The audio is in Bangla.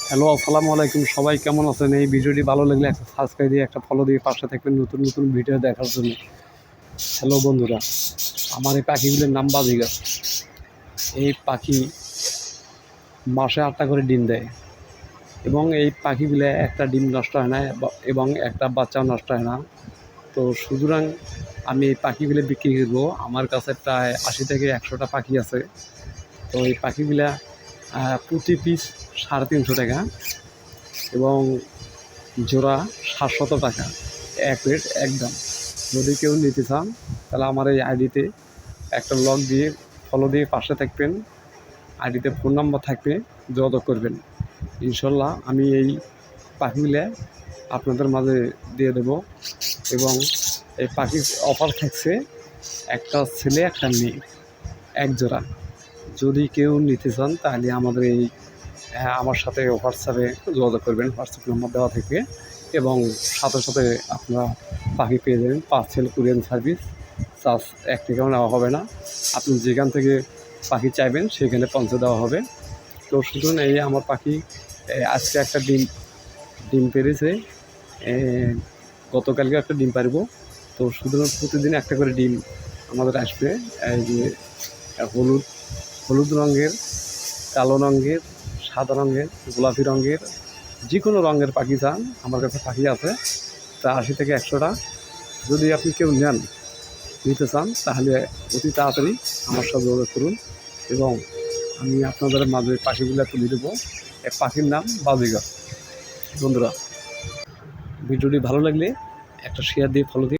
হ্যালো, আসসালামু আলাইকুম। সবাই কেমন আছেন? এই ভিডিওটি ভালো লাগলে একটা সাবস্ক্রাইব দিয়ে একটা ফলো দিয়ে পাশে থাকবেন নতুন নতুন ভিডিও দেখার জন্য। হ্যালো বন্ধুরা, আমার এই পাখিগুলোর নাম বাজিগার। এই পাখি মাসে 8টা করে ডিম দেয় এবং এই পাখিগুলো একটা ডিম নষ্ট হয় না এবং একটা বাচ্চাও নষ্ট হয় না। তো সুতরাং আমি এই পাখিগুলো বিক্রি করবো। আমার কাছে প্রায় 80 থেকে 100টা পাখি আছে। তো এই পাখিগুলা প্রতি পিস 350 টাকা এবং জোড়া 700 টাকা, এক রেট একদম। যদি কেউ নিতে চান তাহলে আমার এই আইডিতে একটা লগ দিয়ে ফলো দিয়ে পাশে থাকবেন। আইডিতে ফোন নাম্বার থাকবে, যোগাযোগ করবেন। ইনশাল্লাহ আমি এই পাখিগুলো আপনাদের মাঝে দিয়ে দেব এবং এই পাখির অফার থাকছে একটা ছেলে একটা মেয়ে, এক জোড়া। যদি কেউ নিতে চান তাহলে আমাদের এই আমার সাথে হোয়াটসঅ্যাপে যোগাযোগ করবেন। হোয়াটসঅ্যাপ নাম্বার দেওয়া থাকবে এবং সাথে সাথে আপনারা পাখি পেয়ে যাবেন। পার্সেল কুরিয়ার সার্ভিস, চার্জ 1 টাকাও নেওয়া হবে না। আপনি যেখান থেকে পাখি চাইবেন সেখানে পৌঁছে দেওয়া হবে। তো সুতরাং এই আমার পাখি আজকে একটা ডিম পেড়েছে, গতকালকে একটা ডিম পারবো। তো সুতরাং প্রতিদিন একটা করে ডিম আমাদের আসবে। এই যে হলুদ হলুদ রঙের, কালো রঙের, সাদা রঙের, গোলাপি রঙের, যে কোনো রঙের পাখি চান আমার কাছে পাখি আছে। তা 80 থেকে 100টা। যদি আপনি কেউ নিতে চান তাহলে অতি তাড়াতাড়ি আমার সাথে যোগাযোগ করুন এবং আমি আপনাদের মাঝে পাখিগুলো তুলে দেবো। এক পাখির নাম বাজিগার। বন্ধুরা, ভিডিওটি ভালো লাগলে একটা শেয়ার দিয়ে ফলো দিয়ে